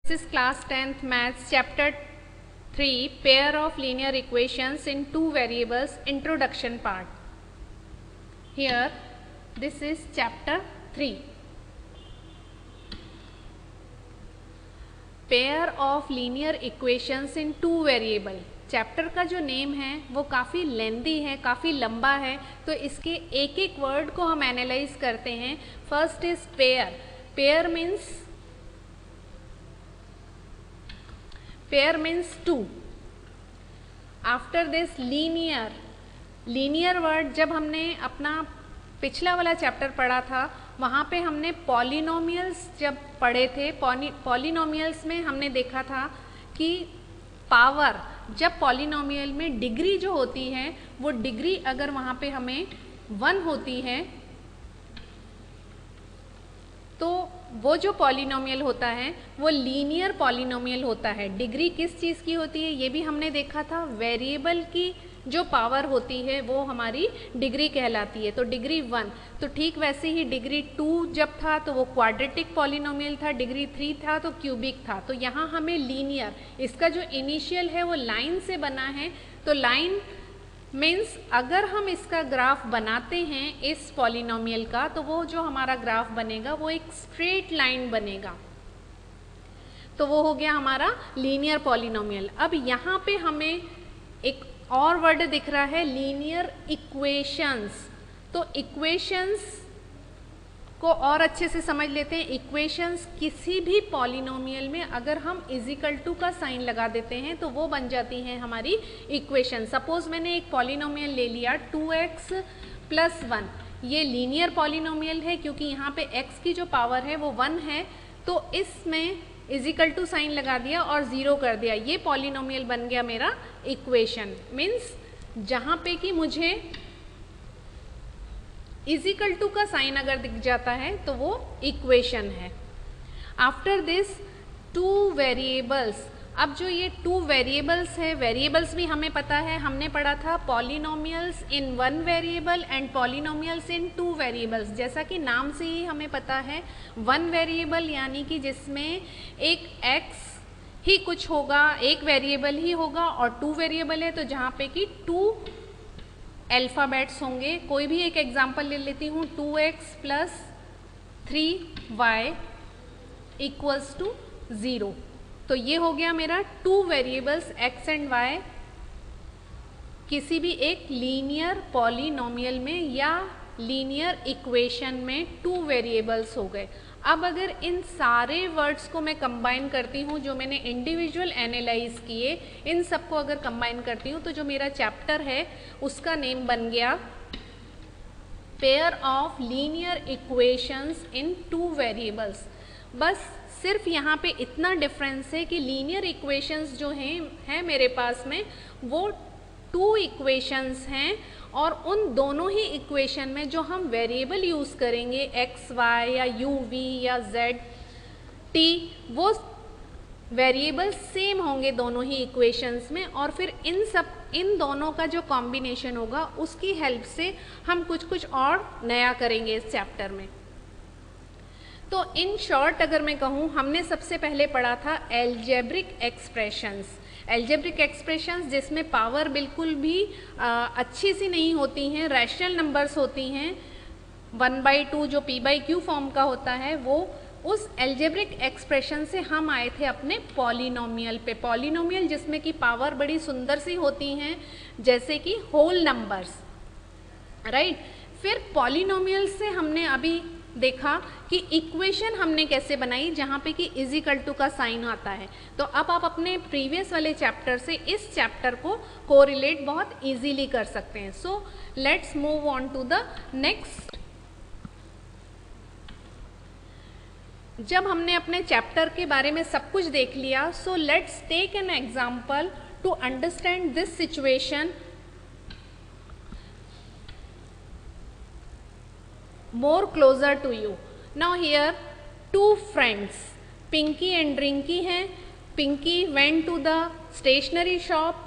This is class 10th maths chapter 3 pair of linear equations in two variables introduction part. Here this is chapter 3 pair of linear equations in two variable. Chapter का जो name है वो काफ़ी लेंदी है, काफ़ी लंबा है, तो इसके एक एक वर्ड को हम एनालाइज करते हैं. First is pair. Pair means two. After this linear word. जब हमने अपना पिछला वाला चैप्टर पढ़ा था वहाँ पे हमने पॉलिनोमियल्स जब पढ़े थे, पॉलिनोमियल्स में हमने देखा था कि पावर, जब पॉलिनोमियल में डिग्री जो होती है वो डिग्री अगर वहाँ पे हमें 1 होती है तो वो जो पॉलिनोमियल होता है वो लीनियर पॉलिनोमियल होता है. डिग्री किस चीज़ की होती है ये भी हमने देखा था. वेरिएबल की जो पावर होती है वो हमारी डिग्री कहलाती है, तो डिग्री 1. तो ठीक वैसे ही डिग्री 2 जब था तो वो क्वाड्रेटिक पॉलिनोमियल था, डिग्री 3 था तो क्यूबिक था. तो यहाँ हमें लीनियर, इसका जो इनिशियल है वो लाइन से बना है. तो लाइन मीन्स अगर हम इसका ग्राफ बनाते हैं इस पॉलिनोमियल का तो वो जो हमारा ग्राफ बनेगा वो एक स्ट्रेट लाइन बनेगा. तो वो हो गया हमारा लीनियर पॉलिनोमियल. अब यहाँ पे हमें एक और वर्ड दिख रहा है लीनियर इक्वेशंस. तो इक्वेशंस को और अच्छे से समझ लेते हैं. इक्वेशंस किसी भी पॉलिनोमियल में अगर हम इजिकल टू का साइन लगा देते हैं तो वो बन जाती हैं हमारी इक्वेशन. सपोज मैंने एक पॉलिनोमियल ले लिया 2x + 1. ये लीनियर पॉलिनोमियल है क्योंकि यहाँ पे x की जो पावर है वो 1 है, तो इसमें इजिकल टू साइन लगा दिया और 0 कर दिया. ये पॉलिनोमियल बन गया मेरा इक्वेशन. मीन्स जहाँ पे कि मुझे इजिकल टू का साइन अगर दिख जाता है तो वो इक्वेशन है. After this two variables. अब जो ये टू वेरिएबल्स है, वेरिएबल्स भी हमें पता है, हमने पढ़ा था polynomials in 1 variable and polynomials in 2 variables. जैसा कि नाम से ही हमें पता है 1 वेरिएबल यानी कि जिसमें एक x ही कुछ होगा, एक वेरिएबल ही होगा, और 2 वेरिएबल है तो जहाँ पे कि 2 अल्फ़ाबेट्स होंगे. कोई भी एक एग्जांपल ले लेती हूँ. 2x + 3y = 0. तो ये हो गया मेरा 2 वेरिएबल्स x एंड y किसी भी एक लीनियर पॉलिनोमियल में या लीनियर इक्वेशन में 2 वेरिएबल्स हो गए. अब अगर इन सारे वर्ड्स को मैं कंबाइन करती हूँ जो मैंने इंडिविजुअल एनालाइज किए, इन सबको अगर कंबाइन करती हूँ तो जो मेरा चैप्टर है उसका नेम बन गया pair of linear equations in 2 variables. बस सिर्फ यहाँ पे इतना डिफरेंस है कि लीनियर इक्वेशंस जो हैं मेरे पास में वो 2 इक्वेशंस हैं, और उन दोनों ही इक्वेशन में जो हम वेरिएबल यूज़ करेंगे x, y या u, v या z, t, वो वेरिएबल सेम होंगे दोनों ही इक्वेशंस में. और फिर इन दोनों का जो कॉम्बिनेशन होगा उसकी हेल्प से हम कुछ और नया करेंगे इस चैप्टर में. तो इन शॉर्ट अगर मैं कहूँ, हमने सबसे पहले पढ़ा था एल्जेब्रिक एक्सप्रेशंस. एल्जेब्रिक एक्सप्रेशंस जिसमें पावर बिल्कुल भी अच्छी सी नहीं होती हैं, रैशनल नंबर्स होती हैं. 1/2 जो p/q फॉर्म का होता है, वो उस एल्जेब्रिक एक्सप्रेशन से हम आए थे अपने पॉलिनोमियल पे. पॉलिनोमियल जिसमें कि पावर बड़ी सुंदर सी होती हैं जैसे कि होल नंबर्स, राइट. फिर पॉलिनोमियल से हमने अभी देखा कि इक्वेशन हमने कैसे बनाई जहाँ पे कि इजिकल टू का साइन आता है. तो अब आप अपने प्रीवियस वाले चैप्टर से इस चैप्टर को कोरिलेट बहुत इजीली कर सकते हैं. So let's move on to the next. जब हमने अपने चैप्टर के बारे में सब कुछ देख लिया, so let's take an example to understand this situation more closer to you. Now here 2 friends, Pinky and Rinky हैं. Pinky went to the stationery shop,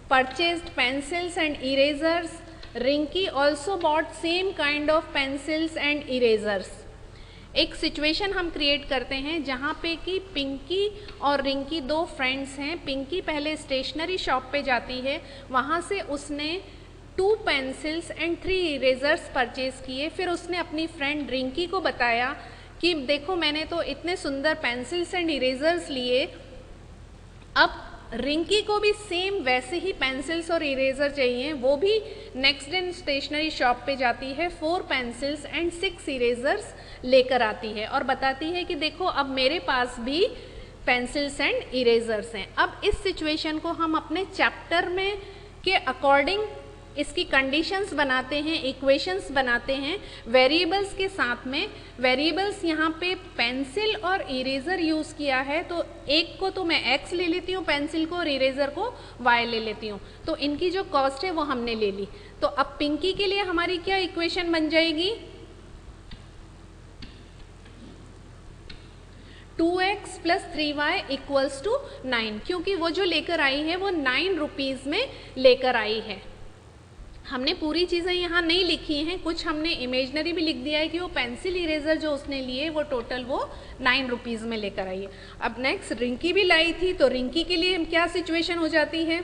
purchased pencils and erasers. Rinky also bought same kind of pencils and erasers. एक situation हम create करते हैं जहाँ पे कि पिंकी और रिंकी दो फ्रेंड्स हैं। पिंकी पहले स्टेशनरी शॉप पे जाती है, वहाँ से उसने 2 पेंसिल्स एंड 3 इरेजर्स परचेज़ किए। फिर उसने अपनी फ्रेंड रिंकी को बताया कि देखो मैंने तो इतने सुंदर पेंसिल्स एंड इरेजर्स लिए। अब रिंकी को भी सेम वैसे ही पेंसिल्स और इरेजर चाहिए। वो भी नेक्स्ट डे स्टेशनरी शॉप पे जाती है, 4 पेंसिल्स एंड 6 इरेजर्स लेकर आती है और बताती है कि देखो अब मेरे पास भी पेंसिल्स एंड इरेजर्स हैं। अब इस सिचुएशन को हम अपने चैप्टर में के अकॉर्डिंग इसकी कंडीशंस बनाते हैं, इक्वेशंस बनाते हैं वेरिएबल्स के साथ में। वेरिएबल्स यहाँ पे पेंसिल और इरेजर यूज़ किया है, तो एक को तो मैं x ले लेती हूँ पेंसिल को और इरेजर को y ले लेती हूँ, तो इनकी जो कॉस्ट है वो हमने ले ली। तो अब पिंकी के लिए हमारी क्या इक्वेशन बन जाएगी, 2x + 3y = 9, क्योंकि वो जो लेकर आई है वो 9 रुपीज़ में लेकर आई है। हमने पूरी चीज़ें यहाँ नहीं लिखी हैं, कुछ हमने इमेजनरी भी लिख दिया है कि वो पेंसिल इरेजर जो उसने लिए वो टोटल वो 9 रुपीज़ में लेकर आई है। अब नेक्स्ट रिंकी भी लाई थी, तो रिंकी के लिए क्या सिचुएशन हो जाती है,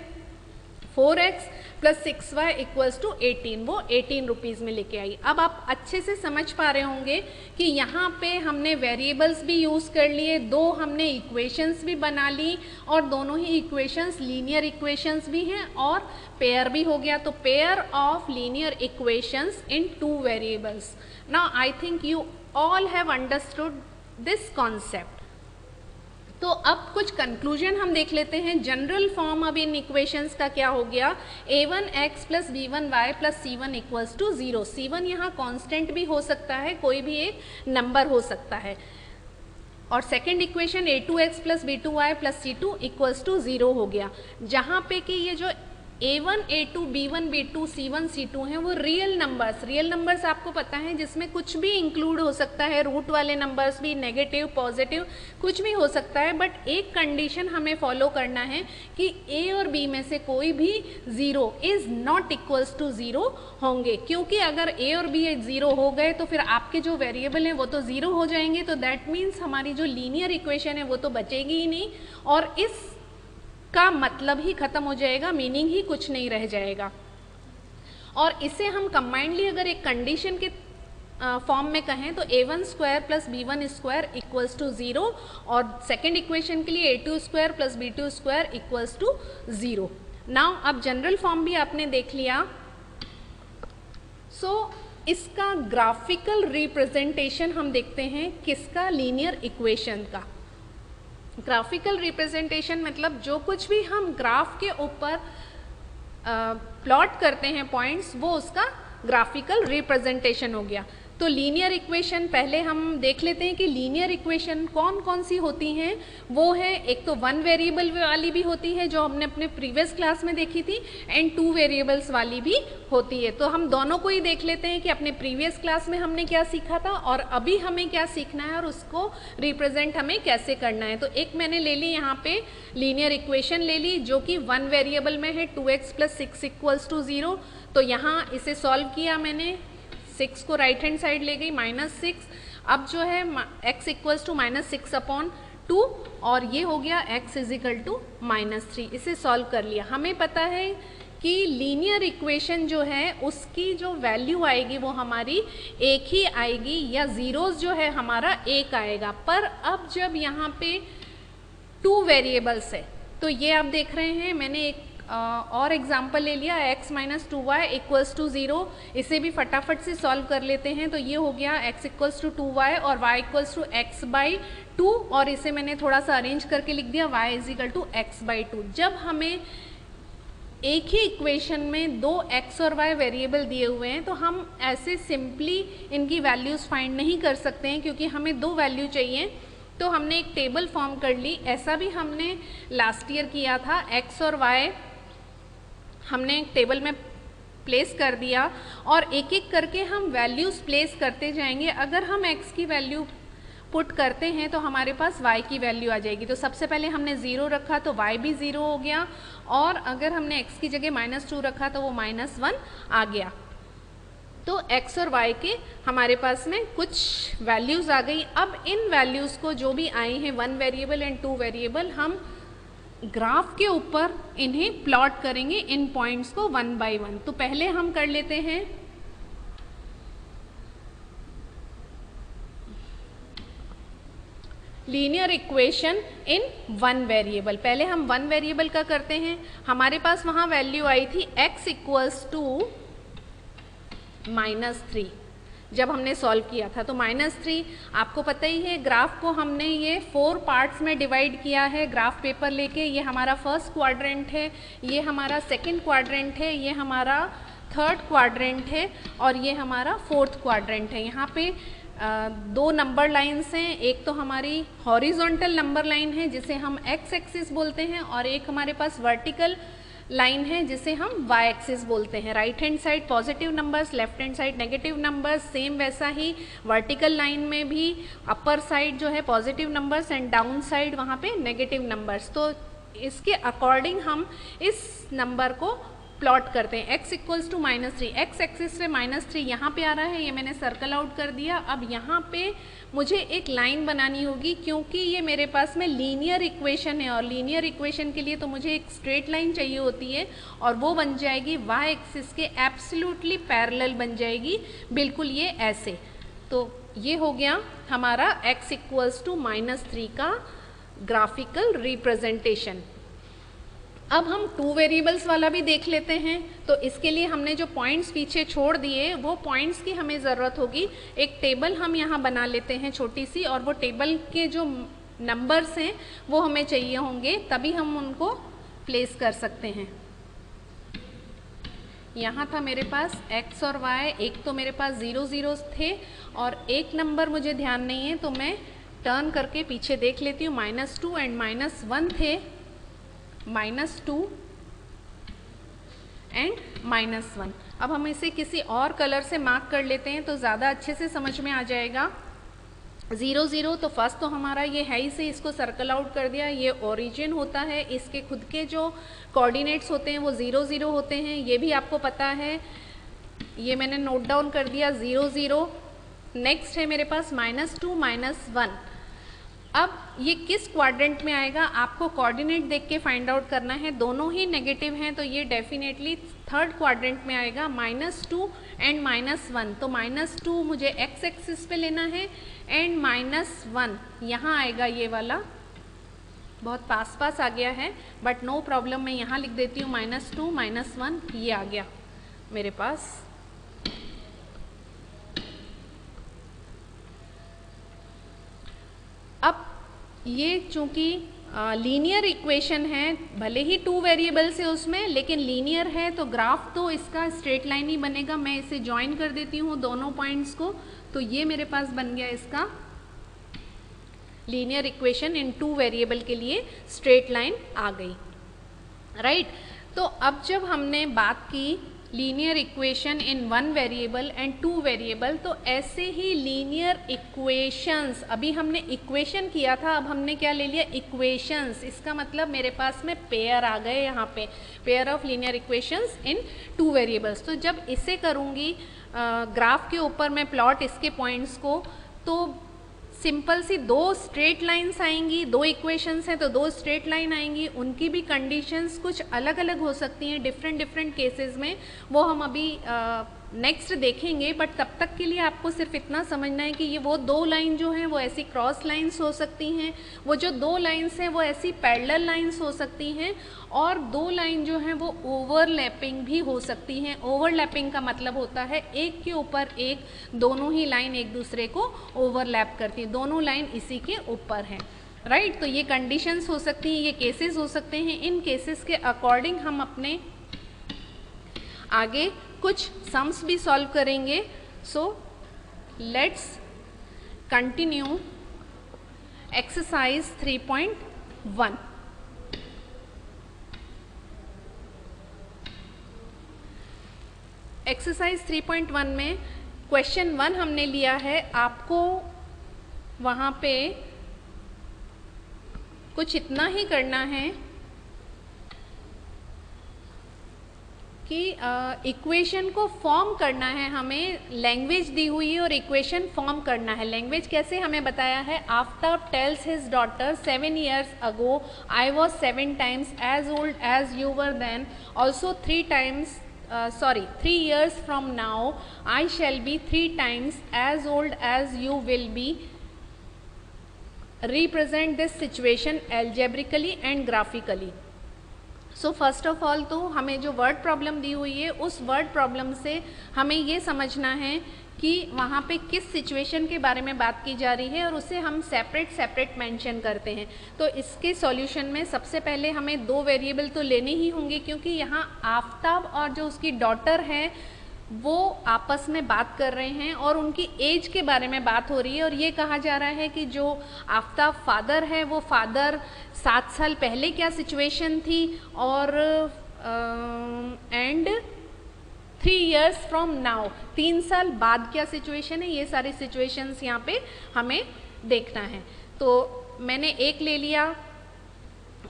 4x + 6y = 18, वो 18 रुपीज़ में लेके आई। अब आप अच्छे से समझ पा रहे होंगे कि यहाँ पे हमने वेरिएबल्स भी यूज़ कर लिए, 2 हमने इक्वेशंस भी बना ली और दोनों ही इक्वेशंस लीनियर इक्वेशंस भी हैं और पेयर भी हो गया। तो pair of linear equations in 2 variables. Now I think you all have understood this concept. तो अब कुछ कंक्लूजन हम देख लेते हैं। जनरल फॉर्म अब इन इक्वेशंस का क्या हो गया, a1x + b1y + c1 = 0। c1 यहाँ कांस्टेंट भी हो सकता है, कोई भी एक नंबर हो सकता है। और second equation a2x + b2y + c2 = 0 हो गया, जहाँ पे कि ये जो a1, a2, b1, b2, c1, c2 हैं वो रियल नंबर्स आपको पता है जिसमें कुछ भी इंक्लूड हो सकता है, रूट वाले नंबर्स भी, नेगेटिव पॉजिटिव कुछ भी हो सकता है। बट एक कंडीशन हमें फॉलो करना है कि a और b में से कोई भी 0 = 0 होंगे, क्योंकि अगर a और b 0 हो गए तो फिर आपके जो वेरिएबल हैं वो तो 0 हो जाएंगे। तो दैट मीन्स हमारी जो लीनियर इक्वेशन है वो तो बचेगी ही नहीं और इस का मतलब ही खत्म हो जाएगा, मीनिंग ही कुछ नहीं रह जाएगा। और इसे हम कंबाइंडली अगर एक कंडीशन के फॉर्म में कहें तो a1² + b1² = 0 और सेकेंड इक्वेशन के लिए a2² + b2² = 0। नाउ अब जनरल फॉर्म भी आपने देख लिया। सो इसका ग्राफिकल रिप्रेजेंटेशन हम देखते हैं किसका, लीनियर इक्वेशन का। ग्राफिकल रिप्रेजेंटेशन मतलब जो कुछ भी हम ग्राफ के ऊपर प्लॉट करते हैं पॉइंट्स, वो उसका ग्राफिकल रिप्रेजेंटेशन हो गया। तो लीनियर इक्वेशन पहले हम देख लेते हैं कि लीनियर इक्वेशन कौन कौन सी होती हैं। वो है एक तो 1 वेरिएबल वाली भी होती है जो हमने अपने प्रीवियस क्लास में देखी थी, एंड 2 वेरिएबल्स वाली भी होती है। तो हम दोनों को ही देख लेते हैं कि अपने प्रीवियस क्लास में हमने क्या सीखा था और अभी हमें क्या सीखना है और उसको रिप्रेजेंट हमें कैसे करना है। तो एक मैंने ले ली यहाँ पे लीनियर इक्वेशन ले ली जो कि 1 वेरिएबल में है, 2x + 6 = 0। तो यहाँ इसे सॉल्व किया मैंने, 6 को राइट हैंड साइड ले गई, -6। अब जो है x = -6/2 और ये हो गया x = -3। इसे सॉल्व कर लिया। हमें पता है कि लीनियर इक्वेशन जो है उसकी जो वैल्यू आएगी वो हमारी एक ही आएगी, या ज़ीरोज़ जो है हमारा 1 आएगा। पर अब जब यहाँ पे 2 वेरिएबल्स है तो ये आप देख रहे हैं, मैंने एक और एग्जाम्पल ले लिया, x - 2y = 0। इसे भी फटाफट से सॉल्व कर लेते हैं। तो ये हो गया x = 2y और y = x/2, और इसे मैंने थोड़ा सा अरेंज करके लिख दिया y = x/2। जब हमें एक ही इक्वेशन में 2 x और y वेरिएबल दिए हुए हैं तो हम ऐसे सिंपली इनकी वैल्यूज़ फाइंड नहीं कर सकते हैं, क्योंकि हमें 2 वैल्यू चाहिए। तो हमने एक टेबल फॉर्म कर ली। ऐसा भी हमने लास्ट ईयर किया था, x और y हमने एक टेबल में प्लेस कर दिया और एक एक करके हम वैल्यूज़ प्लेस करते जाएंगे। अगर हम x की वैल्यू पुट करते हैं तो हमारे पास y की वैल्यू आ जाएगी। तो सबसे पहले हमने 0 रखा तो y भी 0 हो गया, और अगर हमने x की जगह -2 रखा तो वो -1 आ गया। तो x और y के हमारे पास में कुछ वैल्यूज़ आ गई। अब इन वैल्यूज़ को जो भी आई हैं 1 वेरिएबल एंड 2 वेरिएबल, हम ग्राफ के ऊपर इन्हें प्लॉट करेंगे इन पॉइंट्स को 1 बाय 1। तो पहले हम कर लेते हैं लीनियर इक्वेशन इन 1 वेरिएबल। पहले हम 1 वेरिएबल का करते हैं। हमारे पास वहाँ वैल्यू आई थी x इक्वल्स टू -3 जब हमने सॉल्व किया था। तो -3 आपको पता ही है, ग्राफ को हमने ये 4 पार्ट्स में डिवाइड किया है ग्राफ पेपर लेके। ये हमारा फर्स्ट क्वाड्रेंट है, ये हमारा सेकंड क्वाड्रेंट है, ये हमारा थर्ड क्वाड्रेंट है और ये हमारा फोर्थ क्वाड्रेंट है। यहाँ पे 2 नंबर लाइन्स हैं, एक तो हमारी हॉरिजॉन्टल नंबर लाइन है जिसे हम x एक्सिस बोलते हैं और एक हमारे पास वर्टिकल लाइन है जिसे हम y एक्सिस बोलते हैं। Right hand side positive numbers, left hand side negative numbers. Same वैसा ही वर्टिकल लाइन में भी अपर साइड जो है positive numbers and down side वहाँ पे नेगेटिव नंबर्स। तो इसके अकॉर्डिंग हम इस नंबर को प्लॉट करते हैं। x equals to -3, x axis पे -3 यहाँ पे आ रहा है, ये मैंने सर्कल आउट कर दिया। अब यहाँ पे मुझे एक लाइन बनानी होगी क्योंकि ये मेरे पास में लीनियर इक्वेशन है और लीनियर इक्वेशन के लिए तो मुझे एक स्ट्रेट लाइन चाहिए होती है और वो बन जाएगी y एक्सिस के एब्सोल्युटली पैरेलल बन जाएगी, बिल्कुल ये ऐसे। तो ये हो गया हमारा x इक्वल्स टू -3 का ग्राफिकल रिप्रेजेंटेशन। अब हम 2 वेरिएबल्स वाला भी देख लेते हैं। तो इसके लिए हमने जो पॉइंट्स पीछे छोड़ दिए वो पॉइंट्स की हमें ज़रूरत होगी। एक टेबल हम यहाँ बना लेते हैं छोटी सी, और वो टेबल के जो नंबर्स हैं वो हमें चाहिए होंगे, तभी हम उनको प्लेस कर सकते हैं। यहाँ था मेरे पास x और y, एक तो मेरे पास 0 0 थे और एक नंबर मुझे ध्यान नहीं है तो मैं टर्न करके पीछे देख लेती हूँ। -2 एंड -1 थे, -2 एंड -1। अब हम इसे किसी और कलर से मार्क कर लेते हैं तो ज़्यादा अच्छे से समझ में आ जाएगा। 0 0 तो फर्स्ट तो हमारा ये है ही से, इसको सर्कल आउट कर दिया, ये ओरिजिन होता है। इसके खुद के जो कोऑर्डिनेट्स होते हैं वो 0 0 होते हैं, ये भी आपको पता है, ये मैंने नोट डाउन कर दिया 0 0। नेक्स्ट है मेरे पास -2 -1। अब ये किस क्वाड्रेंट में आएगा आपको कोऑर्डिनेट देख के फाइंड आउट करना है। दोनों ही नेगेटिव हैं तो ये डेफिनेटली थर्ड क्वाड्रेंट में आएगा, -2 एंड -1। तो -2 मुझे x एक्सिस पे लेना है एंड -1 यहाँ आएगा, ये वाला बहुत पास पास आ गया है बट नो प्रॉब्लम, मैं यहाँ लिख देती हूँ -2 -1, ये आ गया मेरे पास। अब ये चूँकि लीनियर इक्वेशन है, भले ही 2 वेरिएबल्स है उसमें लेकिन लीनियर है तो ग्राफ तो इसका स्ट्रेट लाइन ही बनेगा। मैं इसे ज्वाइन कर देती हूँ दोनों पॉइंट्स को, तो ये मेरे पास बन गया इसका लीनियर इक्वेशन इन 2 वेरिएबल के लिए स्ट्रेट लाइन आ गई, राइट। तो अब जब हमने बात की linear equation in 1 variable and 2 variable, तो ऐसे ही लीनियर इक्वेशंस, अभी हमने इक्वेशन किया था, अब हमने क्या ले लिया, इक्वेशंस। इसका मतलब मेरे पास में पेयर आ गए, यहाँ पे pair of linear equations in 2 variables. तो जब इसे करूँगी ग्राफ के ऊपर मैं प्लॉट इसके पॉइंट्स को, तो सिंपल सी 2 स्ट्रेट लाइंस आएंगी, 2 इक्वेशंस हैं तो 2 स्ट्रेट लाइन आएंगी, उनकी भी कंडीशंस कुछ अलग अलग हो सकती हैं डिफरेंट केसेस में, वो हम अभी नेक्स्ट देखेंगे। बट तब तक के लिए आपको सिर्फ इतना समझना है कि ये वो 2 लाइन जो हैं वो ऐसी क्रॉस लाइंस हो सकती हैं, वो जो 2 लाइंस हैं वो ऐसी पैरेलल लाइंस हो सकती हैं, और 2 लाइन जो हैं वो ओवरलैपिंग भी हो सकती हैं। ओवरलैपिंग का मतलब होता है एक के ऊपर एक दोनों ही लाइन एक दूसरे को ओवरलैप करती हैं, दोनों लाइन इसी के ऊपर हैं, राइट। तो ये कंडीशंस हो सकती हैं, ये केसेस हो सकते हैं। इन केसेस के अकॉर्डिंग हम अपने आगे कुछ सम्स भी सॉल्व करेंगे। So let's continue exercise 3.1। Exercise 3.1 में क्वेश्चन 1 हमने लिया है। आपको वहाँ पे कुछ इतना ही करना है कि इक्वेशन को फॉर्म करना है, हमें लैंग्वेज दी हुई है और इक्वेशन फॉर्म करना है। लैंग्वेज कैसे हमें बताया है, Aftab tales his daughter 7 years ago I was 7 times as old as you were then, also 3 years from now I shall be 3 times as old as you will be. Represent this situation algebraically and graphically. So first of all तो हमें जो word problem दी हुई है उस word problem से हमें ये समझना है कि वहाँ पे किस सिचुएशन के बारे में बात की जा रही है और उसे हम सेपरेट मेंशन करते हैं। तो इसके सॉल्यूशन में सबसे पहले हमें 2 वेरिएबल तो लेने ही होंगे, क्योंकि यहाँ आफ्ताब और जो उसकी डॉटर है वो आपस में बात कर रहे हैं और उनकी एज के बारे में बात हो रही है। और ये कहा जा रहा है कि जो आफ्ताब फादर है वो फादर 7 साल पहले क्या सिचुएशन थी और एंड 3 years फ्रॉम नाउ 3 साल बाद क्या सिचुएशन है, ये सारी सिचुएशंस यहाँ पे हमें देखना है। तो मैंने एक ले लिया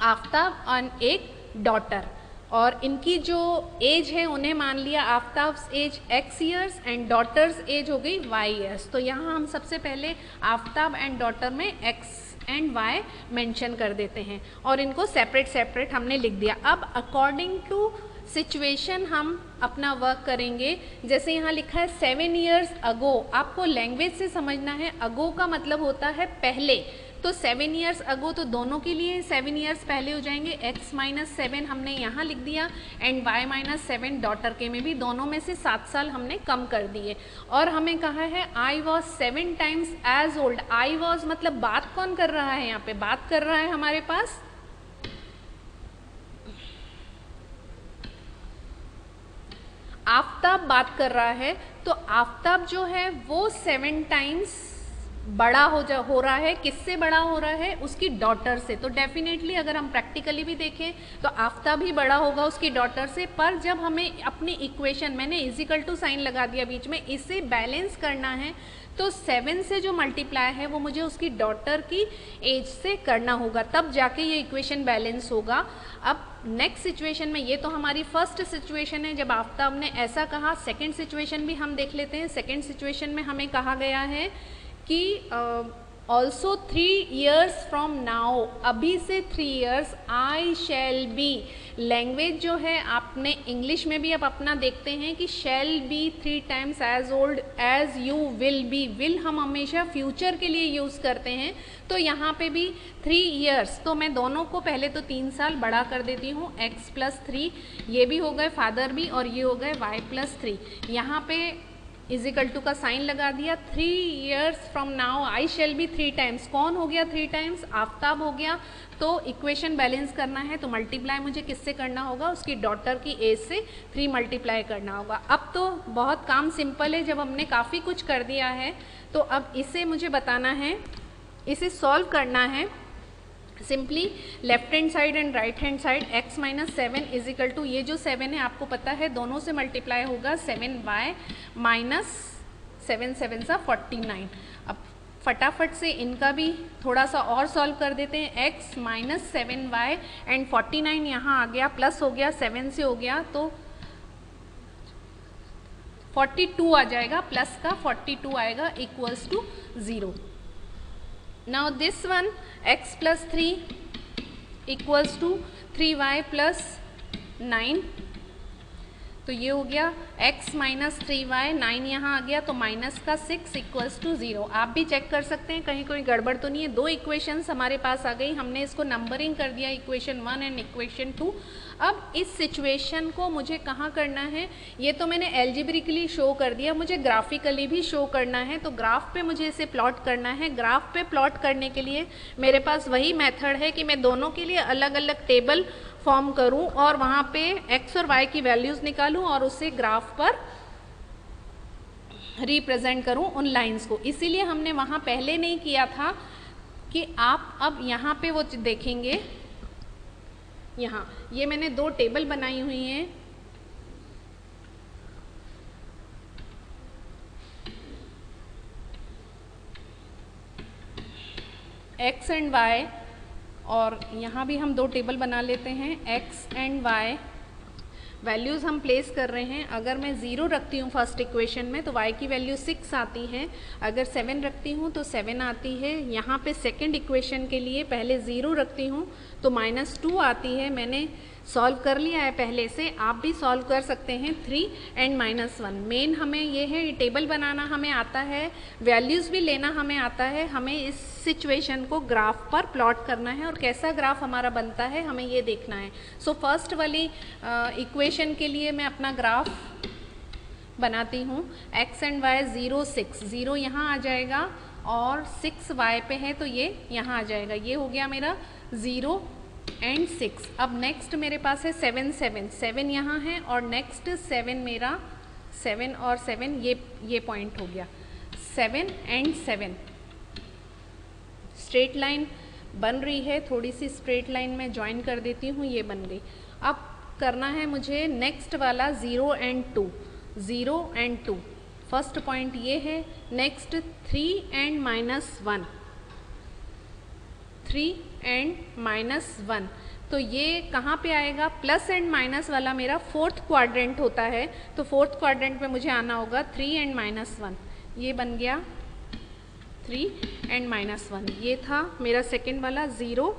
आफ्ताब और एक डॉटर, और इनकी जो एज है उन्हें मान लिया Aftab's age x years and daughter's age हो गई y years। तो यहाँ हम सबसे पहले आफ्ताब एंड डॉटर में x एंड y मेंशन कर देते हैं और इनको सेपरेट हमने लिख दिया। अब अकॉर्डिंग टू सिचुएशन हम अपना वर्क करेंगे। जैसे यहाँ लिखा है 7 years ago, आपको लैंग्वेज से समझना है। अगो का मतलब होता है पहले, तो 7 years ago तो दोनों के लिए 7 years पहले हो जाएंगे। x - 7 हमने यहाँ लिख दिया एंड y - 7 डॉटर के में भी दोनों में से 7 साल हमने कम कर दिए। और हमें कहा है I was 7 times as old। I was मतलब बात कौन कर रहा है, यहाँ पे बात कर रहा है हमारे पास आफ्ताब बात कर रहा है। तो आफ्ताब जो है वो 7 times बड़ा हो रहा है। किससे बड़ा हो रहा है, उसकी डॉटर से। तो डेफिनेटली अगर हम प्रैक्टिकली भी देखें तो आफ्ताब ही बड़ा होगा उसकी डॉटर से। पर जब हमें अपनी इक्वेशन, मैंने इजिकल टू साइन लगा दिया बीच में, इसे बैलेंस करना है तो 7 से जो मल्टीप्लाई है वो मुझे उसकी डॉटर की एज से करना होगा, तब जाके ये इक्वेशन बैलेंस होगा। अब नेक्स्ट सिचुएशन में, ये तो हमारी फर्स्ट सिचुएशन है जब आफ्ताब ने ऐसा कहा। सेकेंड सिचुएशन भी हम देख लेते हैं। सेकेंड सिचुएशन में हमें कहा गया है कि ऑल्सो 3 years फ्रॉम नाउ, अभी से 3 years I shall be. Language जो है आपने इंग्लिश में भी आप अपना देखते हैं कि shall be 3 times as old as you will be. Will हम हमेशा फ्यूचर के लिए यूज़ करते हैं, तो यहाँ पे भी 3 years, तो मैं दोनों को पहले तो 3 साल बड़ा कर देती हूँ। x + 3 ये भी हो गए फादर भी, और ये हो गए y + 3। यहाँ पे इजिकल टू का साइन लगा दिया। 3 years from now I shall be 3 times। कौन हो गया 3 times, आफ्ताब हो गया। तो इक्वेशन बैलेंस करना है तो मल्टीप्लाई मुझे किससे करना होगा, उसकी डॉटर की एज से 3 मल्टीप्लाई करना होगा। अब तो बहुत काम सिंपल है, जब हमने काफ़ी कुछ कर दिया है तो अब इसे मुझे बताना है, इसे सॉल्व करना है। Simply left hand side and right hand side x - 7 equal to, ये जो 7 है आपको पता है दोनों से मल्टीप्लाई होगा 7y - 7 7 सा 49। अब फटाफट से इनका भी थोड़ा सा और सॉल्व कर देते हैं। x - 7y एंड 49 यहाँ आ गया, प्लस हो गया 7 से हो गया तो 42 आ जाएगा, प्लस का 42 आएगा equals to 0। Now this one x + 3 equals to 3y + 9। तो ये हो गया x - 3y, 9 यहाँ आ गया तो माइनस का 6 इक्वल्स टू 0। आप भी चेक कर सकते हैं कहीं कोई गड़बड़ तो नहीं है। 2 इक्वेशंस हमारे पास आ गई, हमने इसको नंबरिंग कर दिया, इक्वेशन 1 एंड इक्वेशन 2। अब इस सिचुएशन को मुझे कहाँ करना है, ये तो मैंने एल्जेब्रिकली शो कर दिया, मुझे ग्राफिकली भी शो करना है। तो ग्राफ पे मुझे इसे प्लॉट करना है। ग्राफ पे प्लॉट करने के लिए मेरे पास वही मेथड है कि मैं दोनों के लिए अलग अलग टेबल फॉर्म करूं और वहाँ पे x और y की वैल्यूज़ निकालूं और उसे ग्राफ पर रिप्रेजेंट करूं उन लाइंस को। इसीलिए हमने वहाँ पहले नहीं किया था कि आप अब यहाँ पे वो देखेंगे। यहाँ ये मैंने 2 टेबल बनाई हुई हैं। x एंड y, और यहाँ भी हम 2 टेबल बना लेते हैं x एंड y। वैल्यूज़ हम प्लेस कर रहे हैं। अगर मैं 0 रखती हूँ फर्स्ट इक्वेशन में तो y की वैल्यू 6 आती है, अगर 7 रखती हूँ तो 7 आती है। यहाँ पे सेकंड इक्वेशन के लिए पहले 0 रखती हूँ तो -2 आती है। मैंने सॉल्व कर लिया है पहले से, आप भी सॉल्व कर सकते हैं। 3 एंड -1 मेन हमें ये है, टेबल बनाना हमें आता है, वैल्यूज़ भी लेना हमें आता है, हमें इस सिचुएशन को ग्राफ पर प्लॉट करना है और कैसा ग्राफ हमारा बनता है हमें ये देखना है। सो फर्स्ट वाली इक्वेशन के लिए मैं अपना ग्राफ बनाती हूँ। x एंड y 0 6, 0 यहाँ आ जाएगा और 6 y पे है तो ये यहाँ आ जाएगा। ये हो गया मेरा 0 एंड 6। अब नेक्स्ट मेरे पास है 7 7, 7 यहाँ है और नेक्स्ट 7 मेरा 7 और 7 ये पॉइंट हो गया। 7 एंड 7 स्ट्रेट लाइन बन रही है, थोड़ी सी स्ट्रेट लाइन में ज्वाइन कर देती हूँ, ये बन गई। अब करना है मुझे नेक्स्ट वाला 0 एंड 2, 0 एंड 2 फर्स्ट पॉइंट ये है। नेक्स्ट 3 एंड -1, 3 एंड -1 तो ये कहाँ पे आएगा? प्लस एंड माइनस वाला मेरा फोर्थ क्वाड्रेंट होता है, तो फोर्थ क्वाड्रेंट में मुझे आना होगा 3 एंड -1, ये बन गया 3 एंड -1। ये था मेरा सेकेंड वाला 0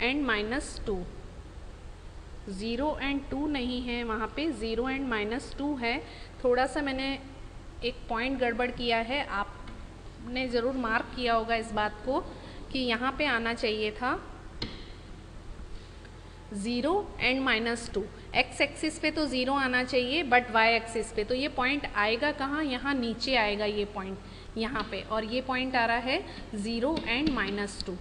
एंड -2, 0 एंड 2 नहीं है वहाँ पे, 0 एंड -2 है। थोड़ा सा मैंने एक पॉइंट गड़बड़ किया है, आपने ज़रूर मार्क किया होगा इस बात को कि यहाँ पे आना चाहिए था 0 एंड -2। x एक्सिस पे तो 0 आना चाहिए बट y एक्सिस पे तो ये पॉइंट आएगा कहाँ? यहाँ नीचे आएगा ये पॉइंट, यहाँ पे, और ये पॉइंट आ रहा है 0 एंड -2।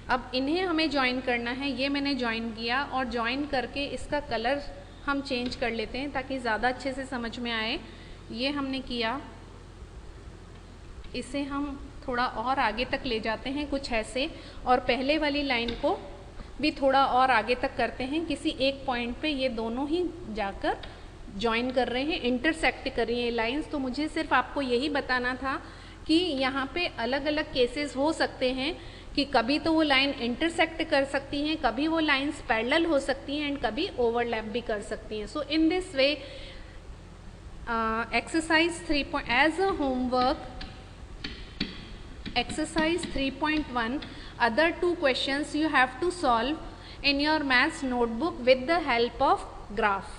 अब इन्हें हमें ज्वाइन करना है, ये मैंने ज्वाइन किया और ज्वाइन करके इसका कलर हम चेंज कर लेते हैं ताकि ज़्यादा अच्छे से समझ में आए। ये हमने किया, इसे हम थोड़ा और आगे तक ले जाते हैं कुछ ऐसे, और पहले वाली लाइन को भी थोड़ा और आगे तक करते हैं। किसी एक पॉइंट पे ये दोनों ही जाकर ज्वाइन कर रहे हैं, इंटरसेक्ट कर रही हैं लाइंस। तो मुझे सिर्फ आपको यही बताना था कि यहाँ पे अलग अलग केसेस हो सकते हैं कि कभी तो वो लाइन इंटरसेक्ट कर सकती हैं, कभी वो लाइंस पैरेलल हो सकती हैं एंड कभी ओवरलैप भी कर सकती हैं। So in this way exercise 3 as a homework, exercise 3.1 other 2 questions you have to solve in your maths notebook with the help of graph.